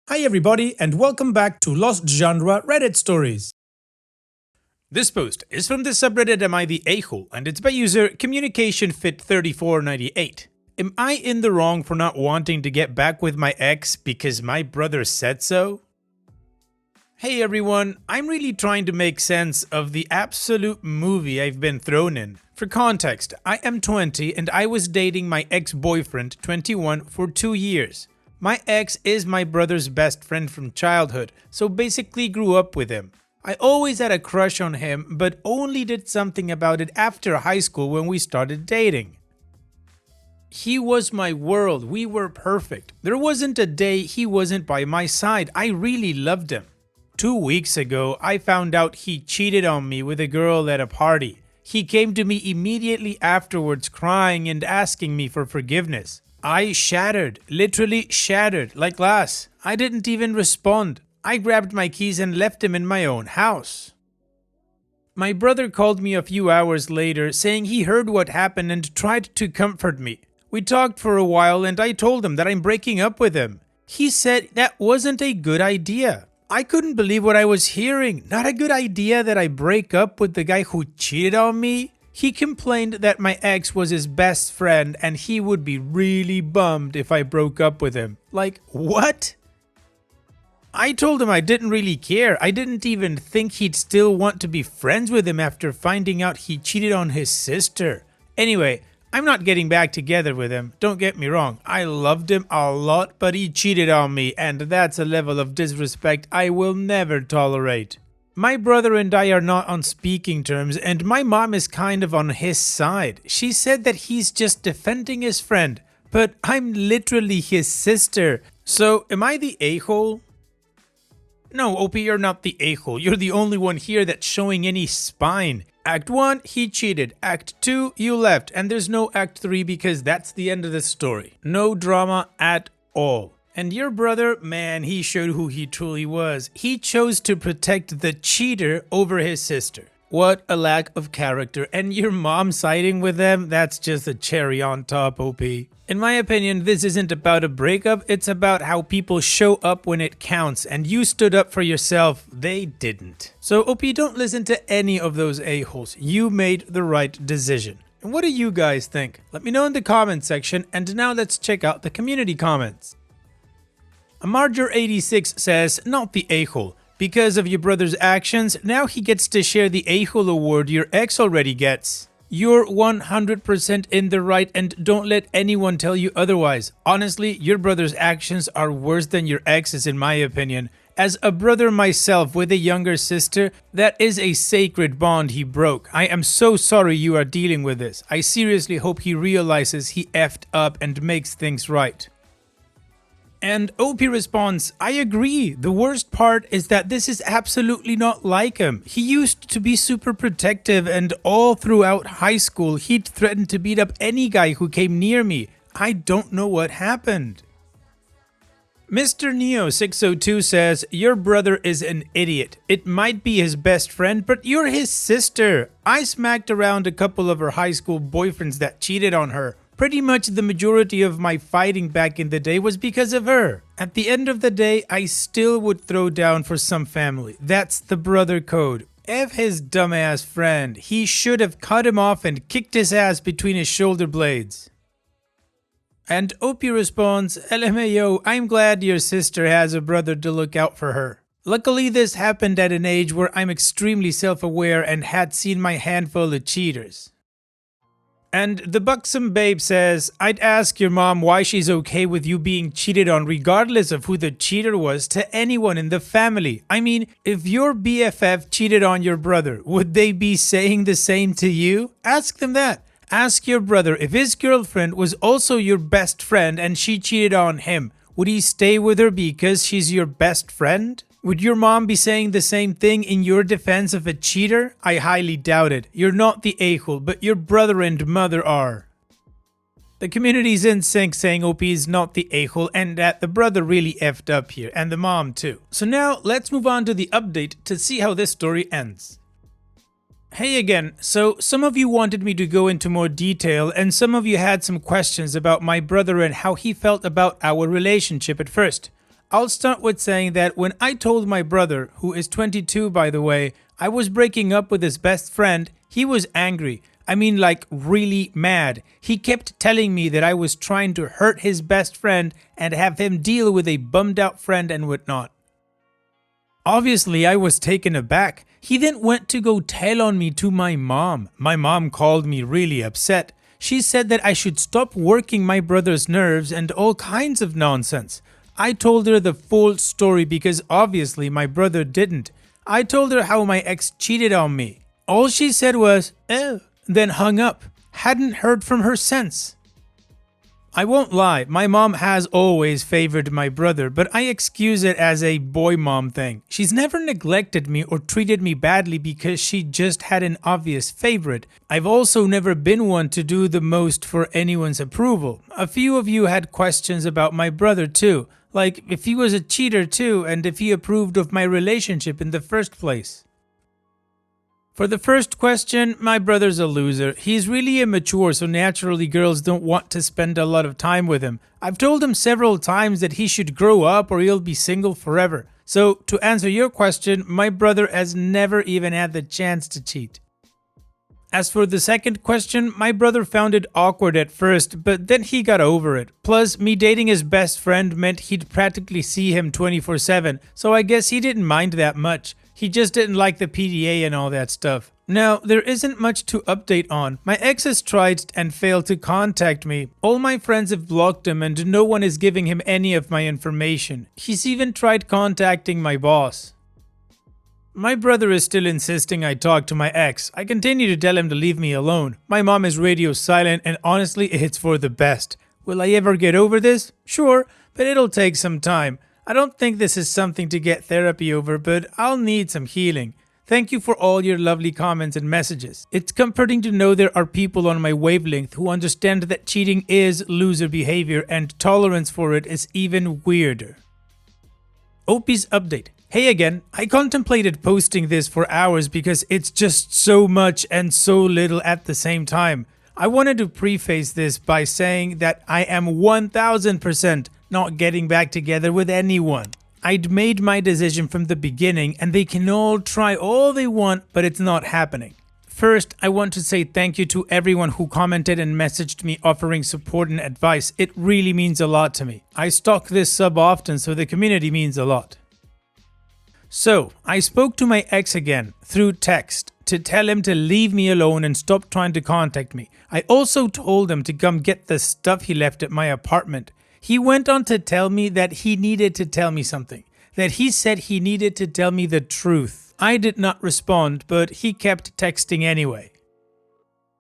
Hi everybody and welcome back to Lost Genre Reddit Stories. This post is from the subreddit Am I the A-hole and it's by user CommunicationFit3498. Am I in the wrong for not wanting to get back with my ex because my brother said so? Hey everyone, I'm really trying to make sense of the absolute movie I've been thrown in. For context, I am 20 and I was dating my ex-boyfriend, 21, for 2 years. My ex is my brother's best friend from childhood, so basically grew up with him. I always had a crush on him, but only did something about it after high school when we started dating. He was my world, we were perfect. There wasn't a day he wasn't by my side, I really loved him. 2 weeks ago, I found out he cheated on me with a girl at a party. He came to me immediately afterwards crying and asking me for forgiveness. I shattered, literally shattered, like glass. I didn't even respond. I grabbed my keys and left him in my own house. My brother called me a few hours later saying he heard what happened and tried to comfort me. We talked for a while and I told him that I'm breaking up with him. He said that wasn't a good idea. I couldn't believe what I was hearing. Not a good idea that I break up with the guy who cheated on me? He complained that my ex was his best friend and he would be really bummed if I broke up with him. Like, what? I told him I didn't really care. I didn't even think he'd still want to be friends with him after finding out he cheated on his sister. Anyway, I'm not getting back together with him. Don't get me wrong. I loved him a lot, but he cheated on me and that's a level of disrespect I will never tolerate. My brother and I are not on speaking terms and my mom is kind of on his side. She said that he's just defending his friend, but I'm literally his sister. So am I the a-hole? No, OP, you're not the a-hole. You're the only one here that's showing any spine. Act 1, he cheated. Act 2, you left. And there's no Act 3 because that's the end of the story. No drama at all. And your brother, man, he showed who he truly was. He chose to protect the cheater over his sister. What a lack of character. And your mom siding with them, that's just a cherry on top, OP. In my opinion, this isn't about a breakup, it's about how people show up when it counts. And you stood up for yourself, they didn't. So OP, don't listen to any of those a-holes. You made the right decision. And what do you guys think? Let me know in the comment section. And now let's check out the community comments. Amarger86 says, not the a-hole. Because of your brother's actions, now he gets to share the a-hole award your ex already gets. You're 100% in the right and don't let anyone tell you otherwise. Honestly, your brother's actions are worse than your ex's in my opinion. As a brother myself with a younger sister, that is a sacred bond he broke. I am so sorry you are dealing with this. I seriously hope he realizes he effed up and makes things right. And OP responds, I agree. The worst part is that this is absolutely not like him. He used to be super protective and all throughout high school he'd threaten to beat up any guy who came near me. I don't know what happened. Mr. Neo602 says, your brother is an idiot. It might be his best friend, but you're his sister. I smacked around a couple of her high school boyfriends that cheated on her. Pretty much the majority of my fighting back in the day was because of her. At the end of the day, I still would throw down for some family. That's the brother code. F his dumbass friend. He should have cut him off and kicked his ass between his shoulder blades. And OP responds, LMAO, I'm glad your sister has a brother to look out for her. Luckily, this happened at an age where I'm extremely self-aware and had seen my handful of cheaters. And the buxom babe says, I'd ask your mom why she's okay with you being cheated on regardless of who the cheater was to anyone in the family. I mean, if your BFF cheated on your brother, would they be saying the same to you? Ask them that. Ask your brother if his girlfriend was also your best friend and she cheated on him. Would he stay with her because she's your best friend? Would your mom be saying the same thing in your defense of a cheater? I highly doubt it. You're not the a-hole, but your brother and mother are. The community's in sync saying OP is not the a-hole and that the brother really effed up here, and the mom too. So now let's move on to the update to see how this story ends. Hey again, so some of you wanted me to go into more detail and some of you had some questions about my brother and how he felt about our relationship at first. I'll start with saying that when I told my brother, who is 22 by the way, I was breaking up with his best friend, he was angry. I mean, like, really mad. He kept telling me that I was trying to hurt his best friend and have him deal with a bummed out friend and whatnot. Obviously, I was taken aback. He then went to go tell on me to my mom. My mom called me really upset. She said that I should stop working my brother's nerves and all kinds of nonsense. I told her the full story because obviously my brother didn't. I told her how my ex cheated on me. All she said was, "Oh," then hung up. Hadn't heard from her since. I won't lie, my mom has always favored my brother, but I excuse it as a boy mom thing. She's never neglected me or treated me badly because she just had an obvious favorite. I've also never been one to do the most for anyone's approval. A few of you had questions about my brother too, like if he was a cheater too and if he approved of my relationship in the first place. For the first question, my brother's a loser. He's really immature, so naturally girls don't want to spend a lot of time with him. I've told him several times that he should grow up or he'll be single forever. So, to answer your question, my brother has never even had the chance to cheat. As for the second question, my brother found it awkward at first, but then he got over it. Plus, me dating his best friend meant he'd practically see him 24/7, so I guess he didn't mind that much. He just didn't like the PDA and all that stuff. Now, there isn't much to update on. My ex has tried and failed to contact me. All my friends have blocked him and no one is giving him any of my information. He's even tried contacting my boss. My brother is still insisting I talk to my ex. I continue to tell him to leave me alone. My mom is radio silent and honestly it's for the best. Will I ever get over this? Sure, but it'll take some time. I don't think this is something to get therapy over, but I'll need some healing. Thank you for all your lovely comments and messages. It's comforting to know there are people on my wavelength who understand that cheating is loser behavior and tolerance for it is even weirder. OP's update. Hey again, I contemplated posting this for hours because it's just so much and so little at the same time. I wanted to preface this by saying that I am 1000% not getting back together with anyone. I'd made my decision from the beginning and they can all try all they want, but it's not happening. First, I want to say thank you to everyone who commented and messaged me offering support and advice. It really means a lot to me. I stalk this sub often, so the community means a lot. So, I spoke to my ex again through text to tell him to leave me alone and stop trying to contact me. I also told him to come get the stuff he left at my apartment. He went on to tell me that he needed to tell me something, that he said he needed to tell me the truth. I did not respond, but he kept texting anyway.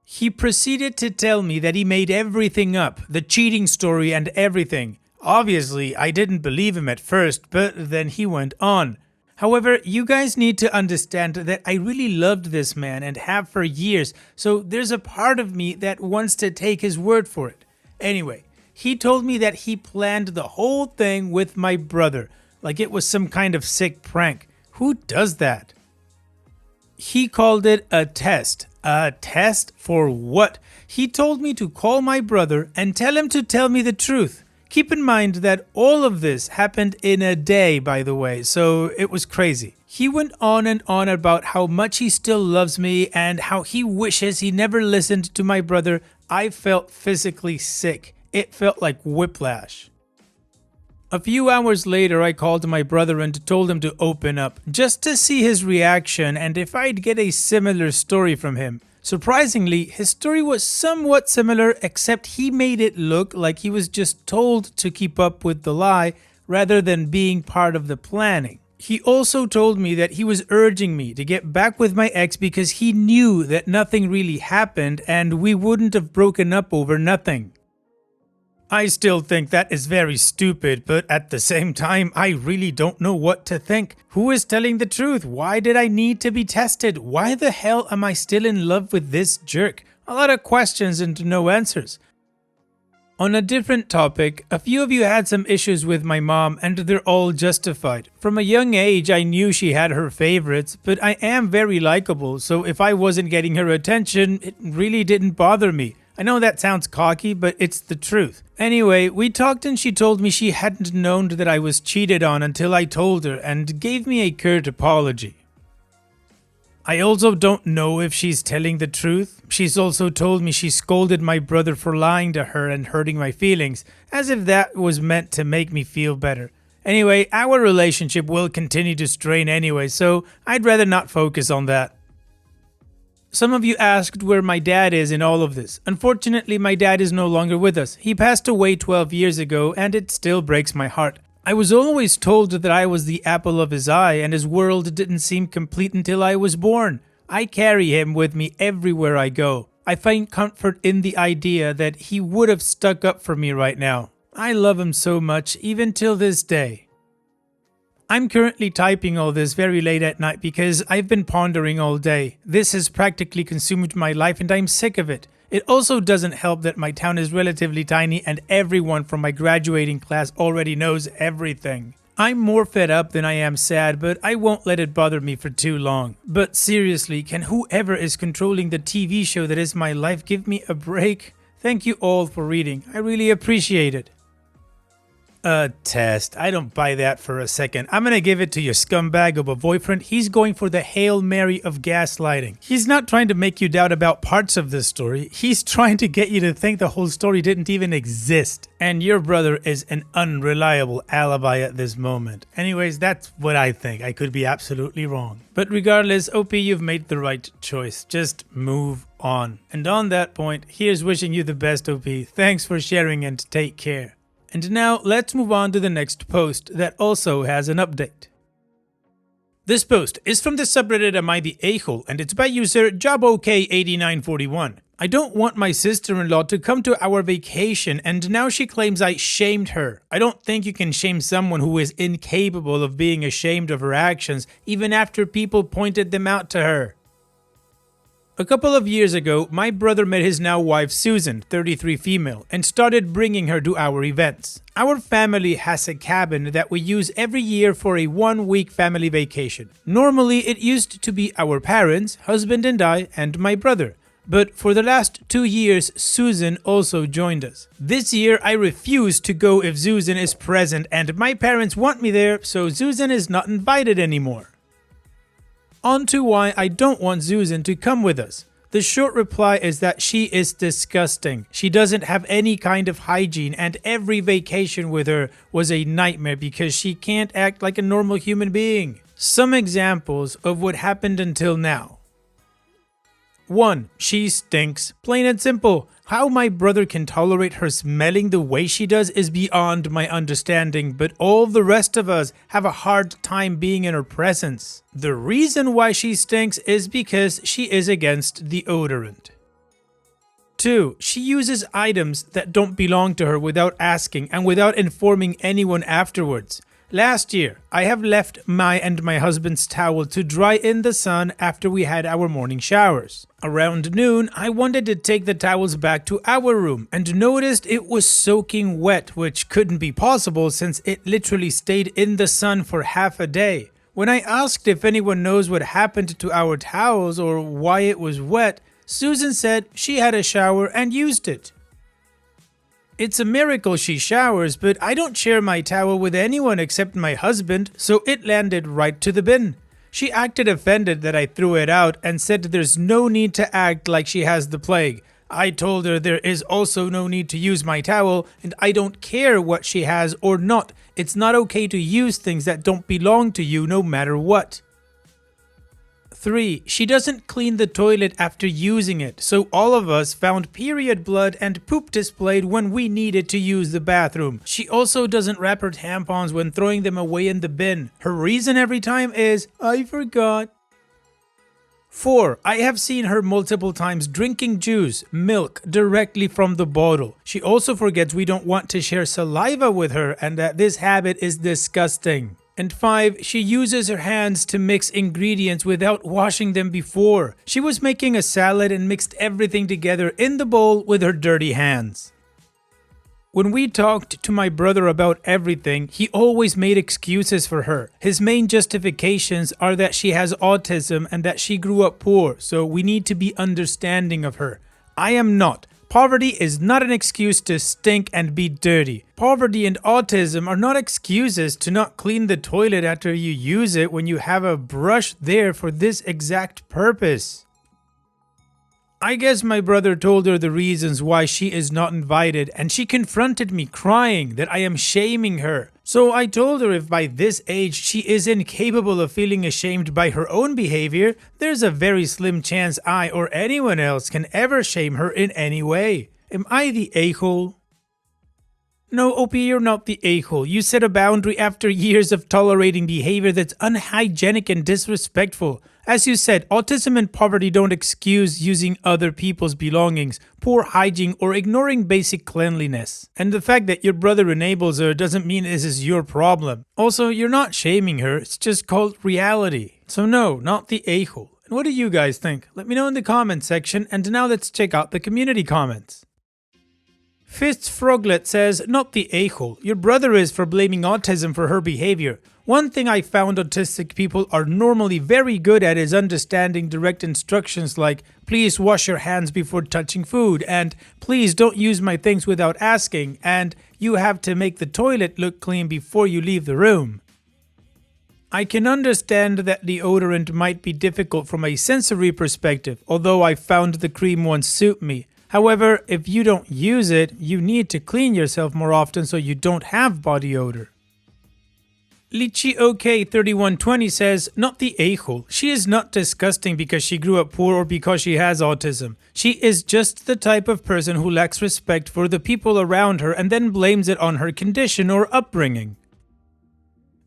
He proceeded to tell me that he made everything up, the cheating story and everything. Obviously, I didn't believe him at first, but then he went on. However, you guys need to understand that I really loved this man and have for years, so there's a part of me that wants to take his word for it. Anyway, he told me that he planned the whole thing with my brother, like it was some kind of sick prank. Who does that? He called it a test. A test for what? He told me to call my brother and tell him to tell me the truth. Keep in mind that all of this happened in a day, by the way, so it was crazy. He went on and on about how much he still loves me and how he wishes he never listened to my brother. I felt physically sick. It felt like whiplash. A few hours later, I called my brother and told him to open up, just to see his reaction and if I'd get a similar story from him. Surprisingly, his story was somewhat similar, except he made it look like he was just told to keep up with the lie rather than being part of the planning. He also told me that he was urging me to get back with my ex because he knew that nothing really happened and we wouldn't have broken up over nothing. I still think that is very stupid, but at the same time, I really don't know what to think. Who is telling the truth? Why did I need to be tested? Why the hell am I still in love with this jerk? A lot of questions and no answers. On a different topic, a few of you had some issues with my mom and they're all justified. From a young age, I knew she had her favorites, but I am very likable, so if I wasn't getting her attention, it really didn't bother me. I know that sounds cocky, but it's the truth. Anyway, we talked and she told me she hadn't known that I was cheated on until I told her and gave me a curt apology. I also don't know if she's telling the truth. She's also told me she scolded my brother for lying to her and hurting my feelings, as if that was meant to make me feel better. Anyway, our relationship will continue to strain anyway, so I'd rather not focus on that. Some of you asked where my dad is in all of this. Unfortunately, my dad is no longer with us. He passed away 12 years ago, and it still breaks my heart. I was always told that I was the apple of his eye, and his world didn't seem complete until I was born. I carry him with me everywhere I go. I find comfort in the idea that he would have stuck up for me right now. I love him so much, even till this day. I'm currently typing all this very late at night because I've been pondering all day. This has practically consumed my life and I'm sick of it. It also doesn't help that my town is relatively tiny and everyone from my graduating class already knows everything. I'm more fed up than I am sad, but I won't let it bother me for too long. But seriously, can whoever is controlling the TV show that is my life give me a break? Thank you all for reading. I really appreciate it. A test. I don't buy that for a second. I'm gonna give it to your scumbag of a boyfriend. He's going for the Hail Mary of gaslighting. He's not trying to make you doubt about parts of this story. He's trying to get you to think the whole story didn't even exist. And your brother is an unreliable alibi at this moment. Anyways, that's what I think. I could be absolutely wrong. But regardless, OP, you've made the right choice. Just move on. And on that point, here's wishing you the best, OP. Thanks for sharing and take care. And now let's move on to the next post that also has an update. This post is from the subreddit Am I the A-hole and it's by user JobOK8941. I don't want my sister-in-law to come to our vacation and now she claims I shamed her. I don't think you can shame someone who is incapable of being ashamed of her actions even after people pointed them out to her. A couple of years ago, my brother met his now wife Susan, 33 female, and started bringing her to our events. Our family has a cabin that we use every year for a 1-week family vacation. Normally, it used to be our parents, husband and I, and my brother. But for the last 2 years, Susan also joined us. This year, I refuse to go if Susan is present and my parents want me there, so Susan is not invited anymore. On to why I don't want Susan to come with us. The short reply is that she is disgusting. She doesn't have any kind of hygiene and every vacation with her was a nightmare because she can't act like a normal human being. Some examples of what happened until now. 1. She stinks. Plain and simple. How my brother can tolerate her smelling the way she does is beyond my understanding, but all the rest of us have a hard time being in her presence. The reason why she stinks is because she is against deodorant. 2. She uses items that don't belong to her without asking and without informing anyone afterwards. Last year, I have left my and my husband's towel to dry in the sun after we had our morning showers. Around noon, I wanted to take the towels back to our room and noticed it was soaking wet, which couldn't be possible since it literally stayed in the sun for half a day. When I asked if anyone knows what happened to our towels or why it was wet, Susan said she had a shower and used it. It's a miracle she showers, but I don't share my towel with anyone except my husband, so it landed right to the bin. She acted offended that I threw it out and said there's no need to act like she has the plague. I told her there is also no need to use my towel and I don't care what she has or not. It's not okay to use things that don't belong to you no matter what. 3. She doesn't clean the toilet after using it, so all of us found period blood and poop displayed when we needed to use the bathroom. She also doesn't wrap her tampons when throwing them away in the bin. Her reason every time is, I forgot. 4. I have seen her multiple times drinking juice, milk, directly from the bottle. She also forgets we don't want to share saliva with her and that this habit is disgusting. And 5, she uses her hands to mix ingredients without washing them before. She was making a salad and mixed everything together in the bowl with her dirty hands. When we talked to my brother about everything, he always made excuses for her. His main justifications are that she has autism and that she grew up poor, so we need to be understanding of her. I am not. Poverty is not an excuse to stink and be dirty. Poverty and autism are not excuses to not clean the toilet after you use it when you have a brush there for this exact purpose. I guess my brother told her the reasons why she is not invited, and she confronted me crying that I am shaming her. So I told her if by this age she is incapable of feeling ashamed by her own behavior, there's a very slim chance I or anyone else can ever shame her in any way. Am I the a-hole? No, OP, you're not the a-hole. You set a boundary after years of tolerating behavior that's unhygienic and disrespectful. As you said, autism and poverty don't excuse using other people's belongings, poor hygiene, or ignoring basic cleanliness. And the fact that your brother enables her doesn't mean this is your problem. Also, you're not shaming her, it's just called reality. So no, not the a-hole. And what do you guys think? Let me know in the comments section, and now let's check out the community comments. Fists Froglet says, not the a-hole. Your brother is for blaming autism for her behavior. One thing I found autistic people are normally very good at is understanding direct instructions like, please wash your hands before touching food, and please don't use my things without asking, and you have to make the toilet look clean before you leave the room. I can understand that deodorant might be difficult from a sensory perspective, although I found the cream ones suit me. However, if you don't use it, you need to clean yourself more often so you don't have body odor. LichiOK3120 says, not the a-hole. She is not disgusting because she grew up poor or because she has autism. She is just the type of person who lacks respect for the people around her and then blames it on her condition or upbringing.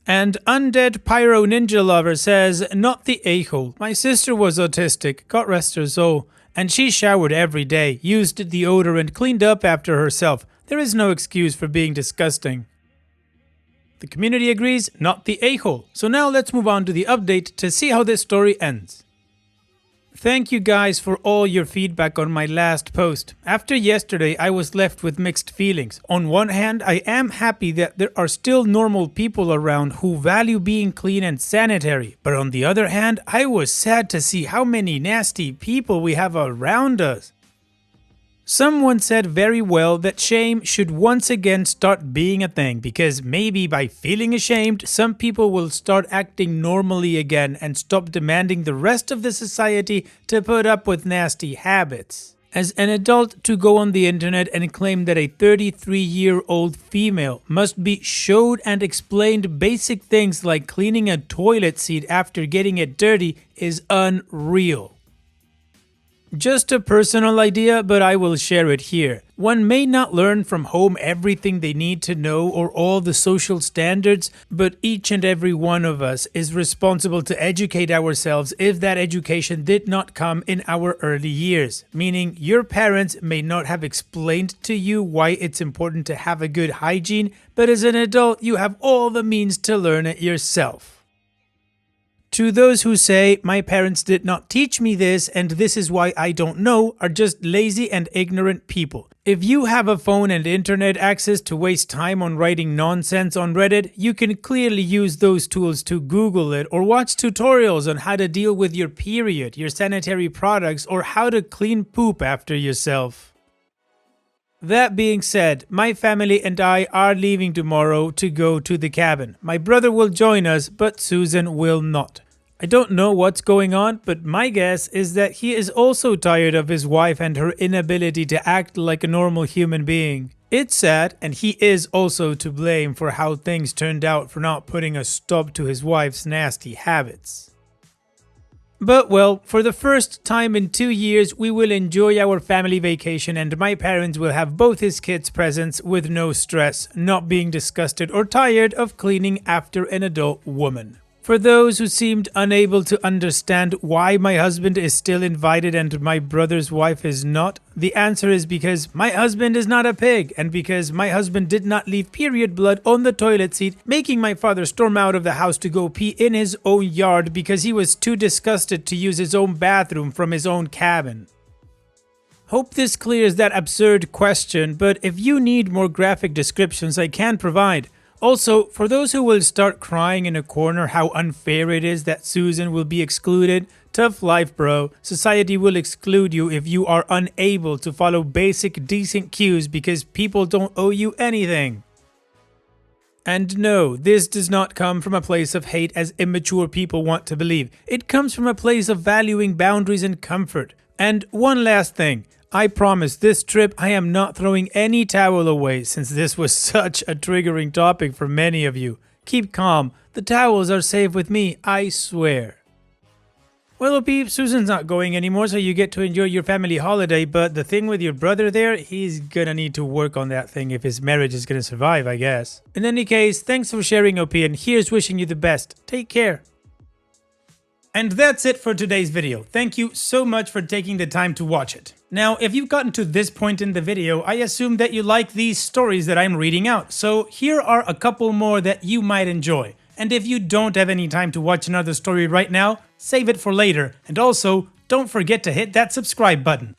And Undead Pyro Ninja Lover says, not the a-hole. My sister was autistic, God rest her soul, and she showered every day, used deodorant, cleaned up after herself. There is no excuse for being disgusting. The community agrees, not the a-hole. So now let's move on to the update to see how this story ends. Thank you guys for all your feedback on my last post. After yesterday, I was left with mixed feelings. On one hand, I am happy that there are still normal people around who value being clean and sanitary. But on the other hand, I was sad to see how many nasty people we have around us. Someone said very well that shame should once again start being a thing, because maybe by feeling ashamed, some people will start acting normally again and stop demanding the rest of the society to put up with nasty habits. As an adult, to go on the internet and claim that a 33-year-old female must be showed and explained basic things like cleaning a toilet seat after getting it dirty is unreal. Just a personal idea, but I will share it here. One may not learn from home everything they need to know or all the social standards, but each and every one of us is responsible to educate ourselves if that education did not come in our early years. Meaning, your parents may not have explained to you why it's important to have a good hygiene, but as an adult, you have all the means to learn it yourself. To those who say, my parents did not teach me this and this is why I don't know, are just lazy and ignorant people. If you have a phone and internet access to waste time on writing nonsense on Reddit, you can clearly use those tools to Google it or watch tutorials on how to deal with your period, your sanitary products, or how to clean poop after yourself. That being said, my family and I are leaving tomorrow to go to the cabin. My brother will join us, but Susan will not. I don't know what's going on, but my guess is that he is also tired of his wife and her inability to act like a normal human being. It's sad, and he is also to blame for how things turned out for not putting a stop to his wife's nasty habits. But well, for the first time in 2 years, we will enjoy our family vacation and my parents will have both his kids' presents with no stress, not being disgusted or tired of cleaning after an adult woman. For those who seemed unable to understand why my husband is still invited and my brother's wife is not, the answer is because my husband is not a pig and because my husband did not leave period blood on the toilet seat, making my father storm out of the house to go pee in his own yard because he was too disgusted to use his own bathroom from his own cabin. Hope this clears that absurd question, but if you need more graphic descriptions, I can provide. Also, for those who will start crying in a corner how unfair it is that Susan will be excluded, Tough life, bro. Society will exclude you if you are unable to follow basic decent cues because people don't owe you anything. And no, this does not come from a place of hate as immature people want to believe. It comes from a place of valuing boundaries and comfort. And one last thing. I promise this trip I am not throwing any towel away since this was such a triggering topic for many of you. Keep calm. The towels are safe with me, I swear. Well, OP, Susan's not going anymore, so you get to enjoy your family holiday, but the thing with your brother there, he's gonna need to work on that thing if his marriage is gonna survive, I guess. In any case, thanks for sharing, OP, and here's wishing you the best. Take care. And that's it for today's video. Thank you so much for taking the time to watch it. Now, if you've gotten to this point in the video, I assume that you like these stories that I'm reading out, so here are a couple more that you might enjoy. And if you don't have any time to watch another story right now, save it for later, and also, don't forget to hit that subscribe button.